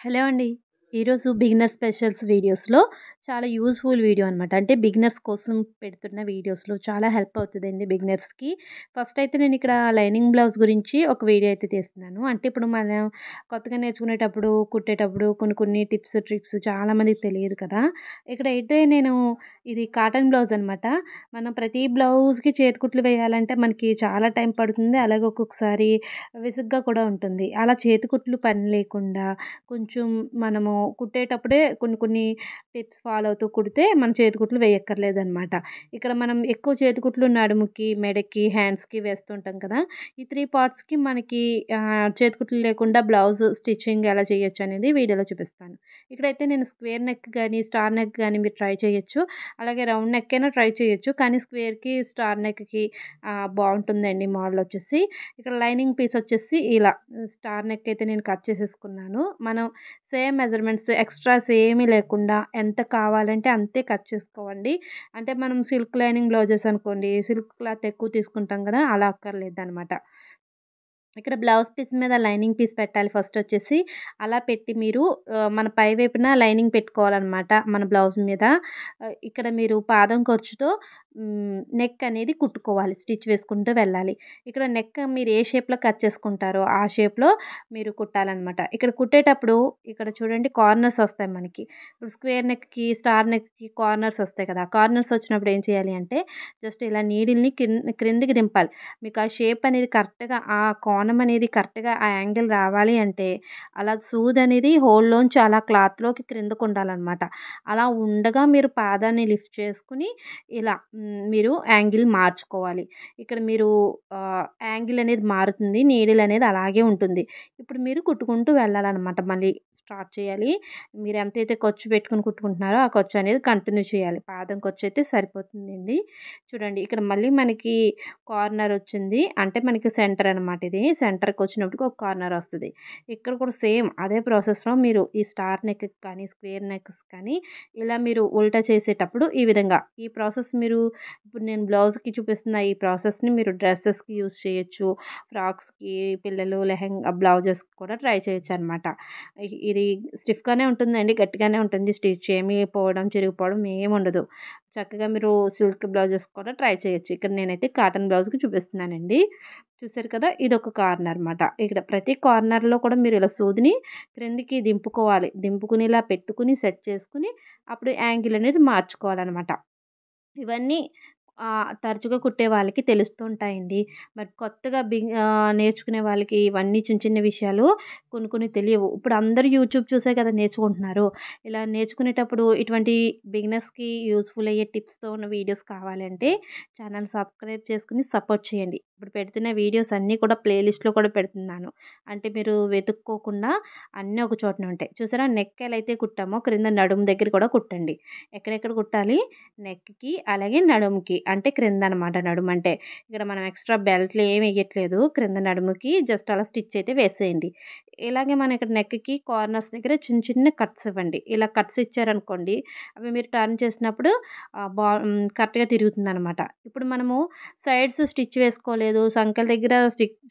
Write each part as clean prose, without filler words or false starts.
Hello అండి. ఈరోజు beginner specials వీడియోస్‌లో చాలా యూజ్‌ఫుల్ వీడియో అనమాట. అంటే బిగినర్స్ కోసం పెడుతున్న వీడియోస్‌లో చాలా హెల్ప్ అవుతదండి బిగినర్స్‌కి. ఫస్ట్ అయితే నేను ఇక్కడ లైనింగ్ బ్లౌజ్ గురించి ఒక వీడియో అయితే తీస్తున్నాను. అంటే ఇప్పుడు మనం కొత్తగా నేర్చుకునేటప్పుడు, కుట్టేటప్పుడు కొన్ని కొన్ని టిప్స్, ట్రిక్స్ చాలామందికి తెలియదు కదా! ఇక్కడైతే నేను ఇది కాటన్ బ్లౌజ్ అనమాట. మనం ప్రతి బ్లౌజ్‌కి చేతికుట్లు వేయాలంటే మనకి చాలా టైం పడుతుంది. అలాగే ఒక్కొక్కసారి విసుగ్గా కూడా ఉంటుంది. అలా చేతికుట్లు పని లేకుండా కొంచెం మనము కుట్టేటప్పుడే కొన్ని కొన్ని టిప్స్ ఫాలో అవుతూ కుడితే మన చేతికుట్లు వేయక్కర్లేదనమాట. ఇక్కడ మనం ఎక్కువ చేతికుట్లు నడుముకి, మెడకి, హ్యాండ్స్‌కి వేస్తుంటాం కదా! ఈ 3 పార్ట్స్‌కి మనకి చేతికుట్లు లేకుండా బ్లౌజ్ స్టిచ్చింగ్ ఎలా చేయొచ్చనేది వీడియోలో చూపిస్తాను. ఇక్కడైతే నేను స్క్వేర్ నెక్ గాని, స్టార్ నెక్ గాని మీరు ట్రై చేయొచ్చు. అలాగే రౌండ్ నెక్ అయినా ట్రై చేయొచ్చు. కానీ స్క్వేర్‌కి, స్టార్ నెక్‌కి బావుంటుందండి మోడలొచ్చేసి. ఇక్కడ లైనింగ్ పీస్ వచ్చేసి ఇలా స్టార్ నెక్ అయితే నేను కట్ చేసేసుకున్నాను. మనం సేమ్ మెజర్‌మెంట్స్ ఎక్స్‌ట్రాస్ ఏమీ లేకుండా ఎంత కావాలంటే అంతే కట్ చేసుకోవండి. అంటే మనం సిల్క్ లైనింగ్ బ్లౌజెస్ అనుకోండి, సిల్క్ క్లాత్ ఎక్కువ తీసుకుంటాం కదా! అలా అక్కర్లేదనమాట. ఇక్కడ బ్లౌజ్ పీస్ మీద లైనింగ్ పీస్ పెట్టాలి ఫస్టొచ్చేసి. అలా పెట్టి మీరు మన పై వైపున లైనింగ్ పెట్టుకోవాలనమాట మన బ్లౌజ్ మీద. ఇక్కడ మీరు పాదం ఖర్చుతో నెక్ అనేది కుట్టుకోవాలి. స్టిచ్ వేసుకుంటూ వెళ్ళాలి. ఇక్కడ నెక్ మీరు ఏ షేప్‌లో కట్ చేసుకుంటారో ఆ షేప్‌లో మీరు కుట్టాలనమాట. ఇక్కడ కుట్టేటప్పుడు ఇక్కడ చూడండి కార్నర్స్ ఒస్తాయి మనకి. ఇప్పుడు స్క్వేర్ నెక్‌కి, స్టార్ నెక్‌కి కార్నర్స్ ఒస్తాయి కదా! కార్నర్స్ వచ్చినప్పుడు ఏం చేయాలి అంటే జస్ట్ ఇలా నీడిల్‌ని క్రిందికి దింపాలి. మీకు ఆ షేప్ అనేది కరెక్ట్‌గా ఆ కోణం అనేది కరెక్ట్‌గా ఆ యాంగిల్ రావాలి అంటే, అలా సూదనేది హోల్‌లోంచి అలా క్లాత్‌లోకి క్రిందకుండాలనమాట. అలా ఉండగా మీరు పాదాన్ని లిఫ్ట్ చేసుకొని ఇలా మీరు యాంగిల్ మార్చుకోవాలి. ఇక్కడ మీరు యాంగిల్ అనేది మారుతుంది. నీడిల్ అనేది అలాగే ఉంటుంది. ఇప్పుడు మీరు కుట్టుకుంటూ వెళ్ళాలనమాట. మళ్ళీ స్టార్ట్ చేయాలి. మీరు ఎంతైతే ఖర్చు పెట్టుకొని కుట్టుకుంటున్నారో ఆ ఖర్చు అనేది కంటిన్యూ చేయాలి. పాదం ఖర్చయితే సరిపోతుందండి. చూడండి ఇక్కడ మళ్ళీ మనకి కార్నర్ వచ్చింది. అంటే మనకి సెంటర్ అనమాట ఇది. సెంటర్‌కొచ్చినప్పటికి ఒక కార్నర్ వస్తది. ఇక్కడ కూడా సేమ్ అదే ప్రాసెస్‌లో మీరు ఈ స్టార్ నెక్‌కి కానీ, స్క్వేర్ నెక్స్ కానీ ఇలా మీరు ఉల్టా చేసేటప్పుడు ఈ విధంగా ఈ ప్రాసెస్ మీరు ఇప్పుడు నేను బ్లౌజ్‌కి చూపిస్తున్న ఈ ప్రాసెస్‌ని మీరు డ్రెసెస్‌కి యూజ్ చేయొచ్చు. ఫ్రాక్స్‌కి, పిల్లలు లెహెంగా బ్లౌజెస్‌కి కూడా ట్రై చేయొచ్చనమాట. ఇది స్టిఫ్‌గానే ఉంటుందండి. గట్టిగానే ఉంటుంది. స్టిచ్ ఏమి పోవడం, చిరిగిపోవడం ఏముండదు. చక్కగా మీరు సిల్క్ బ్లౌజెస్ కూడా ట్రై చేయొచ్చు. ఇక్కడ నేనైతే కాటన్ బ్లౌజ్‌కి చూపిస్తున్నానండి. చూసారు కదా! ఇదొక కార్నర్ మాట. ఇక్కడ ప్రతి కార్నర్‌లో కూడా మీరు ఇలా సూదిని క్రిందికి దింపుకోవాలి. దింపుకుని ఇలా పెట్టుకొని సెట్ చేసుకొని అప్పుడు యాంగిల్ అనేది మార్చుకోవాలనమాట. ఇవన్నీ తరచుగా కుట్టే వాళ్ళకి తెలుస్తూ ఉంటాయండి. బట్ కొత్తగా నేర్చుకునే వాళ్ళకి ఇవన్నీ చిన్న చిన్న విషయాలు కొన్ని కొన్ని తెలియవు. ఇప్పుడు అందరూ యూట్యూబ్ చూసే కదా నేర్చుకుంటున్నారు. ఇలా నేర్చుకునేటప్పుడు ఇటువంటి బిగినర్స్‌కి యూజ్‌ఫుల్ అయ్యే టిప్స్‌తో ఉన్న వీడియోస్ కావాలంటే ఛానల్ సబ్స్క్రైబ్ చేసుకొని సపోర్ట్ చేయండి. ఇప్పుడు పెడుతున్న వీడియోస్ అన్నీ కూడా ప్లే లిస్ట్‌లో కూడా పెడుతున్నాను. అంటే మీరు వెతుక్కోకుండా అన్నీ ఒక చోటనే ఉంటాయి. చూసారా నెక్ ఎలా అయితే కుట్టామో క్రింద నడుము దగ్గర కూడా కుట్టండి. ఎక్కడెక్కడ కుట్టాలి? నెక్‌కి అలాగే నడుముకి. అంటే క్రిందనమాట నడుమంటే. ఇక్కడ మనం ఎక్స్‌ట్రా బెల్ట్‌లు ఏమి ఎయ్యట్లేదు. క్రింద నడుముకి జస్ట్ అలా స్టిచ్ అయితే వేసేయండి. ఇలాగే మనం ఇక్కడ నెక్‌కి కార్నర్స్ దగ్గర చిన్న చిన్న కట్స్ ఇవ్వండి. ఇలా కట్స్ ఇచ్చారనుకోండి, అవి మీరు టర్న్ చేసినప్పుడు కరెక్ట్‌గా తిరుగుతుందనమాట. ఇప్పుడు మనము సైడ్స్ స్టిచ్ వేసుకోలేదు. సంకల దగ్గర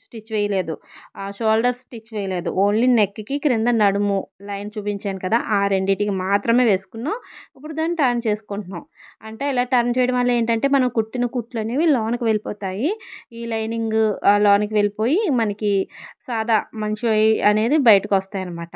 స్టిచ్ వేయలేదు. షోల్డర్ స్టిచ్ వేయలేదు. ఓన్లీ నెక్‌కి క్రింద నడుము లైన్ చూపించాను కదా! ఆ రెండిటికి మాత్రమే వేసుకున్నాం. ఇప్పుడు దాన్ని టర్న్ చేసుకుంటున్నాం. అంటే ఇలా టర్న్ చేయడం వల్ల ఏంటంటే, మనం కుట్టిన కుట్లనేవి లోనకి వెళ్ళిపోతాయి. ఈ లైనింగ్ లోనికి వెళ్ళిపోయి మనకి సాదా మంచివి అనేది బయటకొస్తాయనమాట.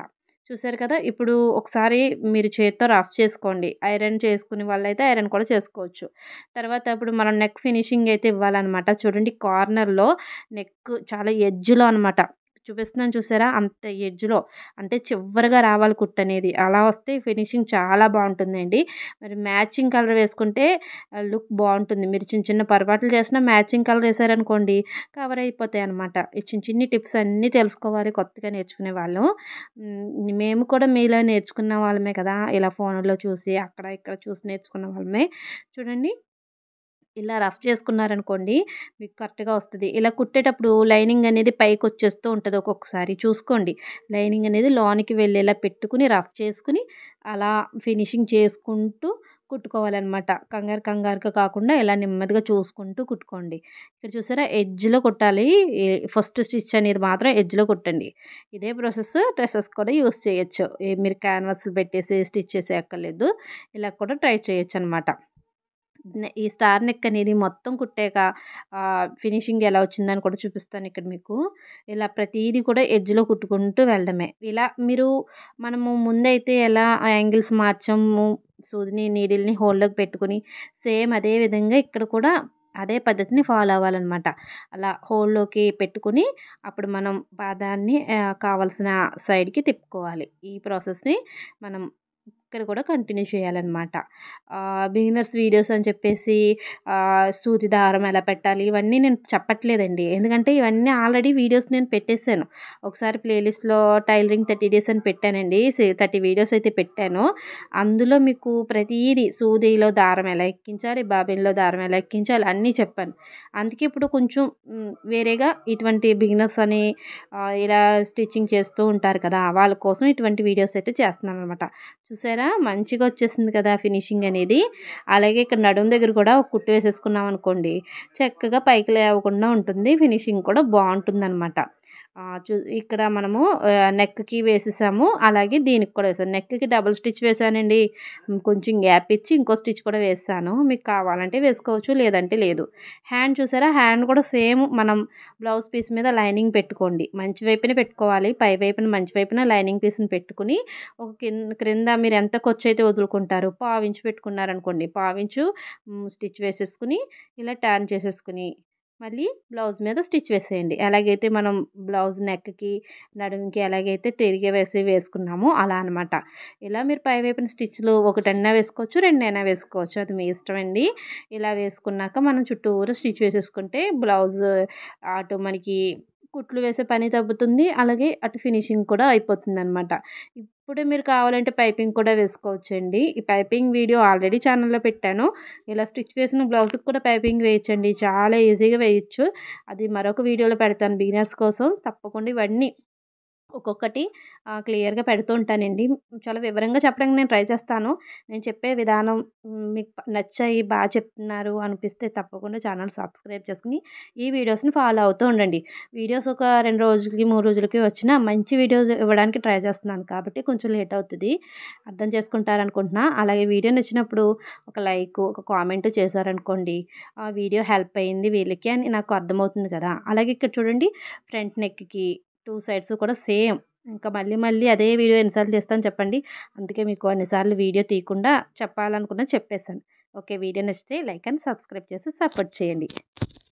చూసారు కదా! ఇప్పుడు ఒకసారి మీరు చేత్తో రఫ్ చేసుకోండి. ఐరన్ చేసుకునే వాళ్ళైతే ఐరన్ కూడా చేసుకోవచ్చు. తర్వాత ఇప్పుడు మనం నెక్ ఫినిషింగ్ అయితే ఇవ్వాలనమాట. చూడండి కార్నర్‌లో నెక్ చాలా ఎడ్జ్‌లో అనమాట. చూపిస్తున్నాను చూసారా? అంత ఎడ్జ్‌లో అంటే చివరగా రావాలి కుట్టనేది. అలా వస్తే ఫినిషింగ్ చాలా బావుంటుందండి. మరి మ్యాచింగ్ కలర్ వేసుకుంటే లుక్ బావుంటుంది. మీరు చిన్న చిన్న పొరపాట్లు చేసినా మ్యాచింగ్ కలర్ ఏసారనుకోండి కవర్ అయిపోతాయనమాట. ఈ చిన్ని చిన్ని టిప్స్ అన్నీ తెలుసుకోవాలి కొత్తగా నేర్చుకునే వాళ్ళు. మేము కూడా మీలా నేర్చుకున్న వాళ్ళమే కదా! ఇలా ఫోనుల్లో చూసి అక్కడ ఇక్కడ చూసి నేర్చుకున్న వాళ్ళమే. చూడండి ఇలా రఫ్ చేసుకున్నారనుకోండి మీకు కరెక్ట్‌గా వస్తది. ఇలా కుట్టేటప్పుడు లైనింగ్ అనేది పైకొచ్చేస్తూ ఉంటది ఒక్కొక్కసారి చూసుకోండి. లైనింగ్ అనేది లోనికి వెళ్ళేలా పెట్టుకొని రఫ్ చేసుకొని అలా ఫినిషింగ్ చేసుకుంటూ కుట్టుకోవాలన్నమాట. కంగారుగా కాకుండా ఇలా నెమ్మదిగా చూసుకుంటూ కుట్టుకోండి. ఇక్కడ చూసారా ఎడ్జ్‌లో కుట్టాలి. ఫస్ట్ స్టిచ్ అనేది మాత్రం ఎడ్జ్‌లో కుట్టండి. ఇదే ప్రాసెస్ డ్రెసెస్ కూడా యూజ్ చేయొచ్చు. మీరు క్యాన్వాస్‌లు పెట్టేసి స్టిచ్ చేసే అక్కర్లేదు. ఇలా కూడా ట్రై చేయొచ్చనమాట. ఈ స్టార్ నెక్ అనేది మొత్తం కుట్టాక ఫినిషింగ్ ఎలా వచ్చిందని కూడా చూపిస్తాను ఇక్కడ మీకు. ఇలా ప్రతీది కూడా ఎడ్జ్‌లో కుట్టుకుంటూ వెళ్ళడమే. ఇలా మనము ముందైతే ఎలా యాంగిల్స్ మార్చాము, సూదిని నీడిల్‌ని హోల్‌లోకి పెట్టుకొని సేమ్ అదే విధంగా ఇక్కడ కూడా అదే పద్ధతిని ఫాలో అవ్వాలనమాట. అలా హోల్‌లోకి పెట్టుకొని అప్పుడు మనం పాదాన్ని కావాల్సిన సైడ్‌కి తిప్పుకోవాలి. ఈ ప్రాసెస్‌ని మనం ఇక్కడ కూడా కంటిన్యూ చేయాలన్నమాట. బిగినర్స్ వీడియోస్ అని చెప్పేసి సూది దారం ఎలా పెట్టాలి ఇవన్నీ నేను చెప్పట్లేదండి. ఎందుకంటే ఇవన్నీ ఆల్రెడీ వీడియోస్ నేను పెట్టేసాను. ఒకసారి ప్లేలిస్ట్‌లో టైలరింగ్ 30 డేస్ అని పెట్టానండి. 30 వీడియోస్ అయితే పెట్టాను. అందులో మీకు ప్రతీది సూదిలో దారం ఎలా ఎక్కించాలి, బాబిన్‌లో దారం ఎలా ఎక్కించాలి అన్నీ చెప్పాను. అందుకే ఇప్పుడు కొంచెం వేరేగా ఇటువంటి బిగినర్స్ అని ఇలా స్టిచ్చింగ్ చేస్తూ ఉంటారు కదా! వాళ్ళ కోసం ఇటువంటి వీడియోస్ అయితే చేస్తున్నాననమాట. చూసారా మంచిగా వచ్చేసింది కదా ఫినిషింగ్ అనేది. అలాగే ఇక్కడ నడుము దగ్గర కూడా ఒక కుట్టు వేసేసుకున్నాం అనుకోండి, చక్కగా పైకి లేవకుండా ఉంటుంది. ఫినిషింగ్ కూడా బావుంటుందనమాట. ఇక్కడ మనము నెక్‌కి వేసేసాము. అలాగే దీనికి కూడా వేసాను. నెక్‌కి డబుల్ స్టిచ్ వేసానండి. కొంచెం గ్యాప్ ఇచ్చి ఇంకో స్టిచ్ కూడా వేసాను. మీకు కావాలంటే వేసుకోవచ్చు, లేదంటే లేదు. హ్యాండ్ చూసారా? హ్యాండ్ కూడా సేమ్ మనం బ్లౌజ్ పీస్ మీద లైనింగ్ పెట్టుకోండి. మంచి వైపునే పెట్టుకోవాలి. పై వైపున మంచి వైపున లైనింగ్ పీస్‌ని పెట్టుకొని ఒక క్రింద మీరు ఎంత ఖర్చయితే వదులుకుంటారో పావించు పెట్టుకున్నారనుకోండి. పావించు స్టిచ్ వేసేసుకొని ఇలా టర్న్ చేసేసుకొని మళ్ళీ బ్లౌజ్ మీద స్టిచ్ వేసేయండి. ఎలాగైతే మనం బ్లౌజ్ నెక్‌కి, నడుముకి ఎలాగైతే తిరిగి వేసుకున్నామో అలా అనమాట. ఇలా మీరు పై వైపున స్టిచ్‌లు ఒకటన్నా వేసుకోవచ్చు, రెండైనా వేసుకోవచ్చు. అది మీ ఇష్టమండి. ఇలా వేసుకున్నాక మనం చుట్టూరా స్టిచ్ వేసేసుకుంటే బ్లౌజ్ అటు మనకి కుట్లు వేసే పని తగ్గుతుంది. అలాగే అటు ఫినిషింగ్ కూడా అయిపోతుందనమాట. ఇప్పుడే మీరు కావాలంటే పైపింగ్ కూడా వేసుకోవచ్చండి. ఈ పైపింగ్ వీడియో ఆల్రెడీ ఛానల్‌లో పెట్టాను. ఇలా స్టిచ్ వేసిన బ్లౌజ్‌కి కూడా పైపింగ్ వేయొచ్చండి. చాలా ఈజీగా వేయొచ్చు. అది మరొక వీడియోలో పెడతాను బిగినర్స్ కోసం. తప్పకుండా ఇవన్నీ ఒక్కొక్కటి క్లియర్‌గా పెడుతూ ఉంటానండి. చాలా వివరంగా చెప్పడానికి నేను ట్రై చేస్తాను. నేను చెప్పే విధానం మీకు నచ్చాయి, చెప్తున్నారు అనిపిస్తే తప్పకుండా ఛానల్ సబ్స్క్రైబ్ చేసుకొని ఈ వీడియోస్‌ని ఫాలో అవుతూ ఉండండి. వీడియోస్ ఒక 2 రోజులకి, 3 రోజులకి వచ్చినా మంచి వీడియోస్ ఇవ్వడానికి ట్రై చేస్తున్నాను కాబట్టి కొంచెం లేట్ అవుతది. అర్థం చేసుకుంటారనుకుంటున్నా. అలాగే వీడియో నచ్చినప్పుడు ఒక లైక్, ఒక కామెంట్ చేశారనుకోండి, ఆ వీడియో హెల్ప్ అయింది వీళ్ళకి అని నాకు అర్థమవుతుంది కదా! అలాగే ఇక్కడ చూడండి ఫ్రంట్ నెక్‌కి 2 సైడ్స్ కూడా సేమ్. ఇంకా మళ్ళీ అదే వీడియో ఎన్నిసార్లు తీస్తాను చెప్పండి. అందుకే మీకు అన్ని సార్లు వీడియో తీయకుండా చెప్పాలనుకున్నది చెప్పేసాను. ఓకే. వీడియో నచ్చితే లైక్ అండ్ సబ్స్క్రైబ్ చేసి సపోర్ట్ చేయండి.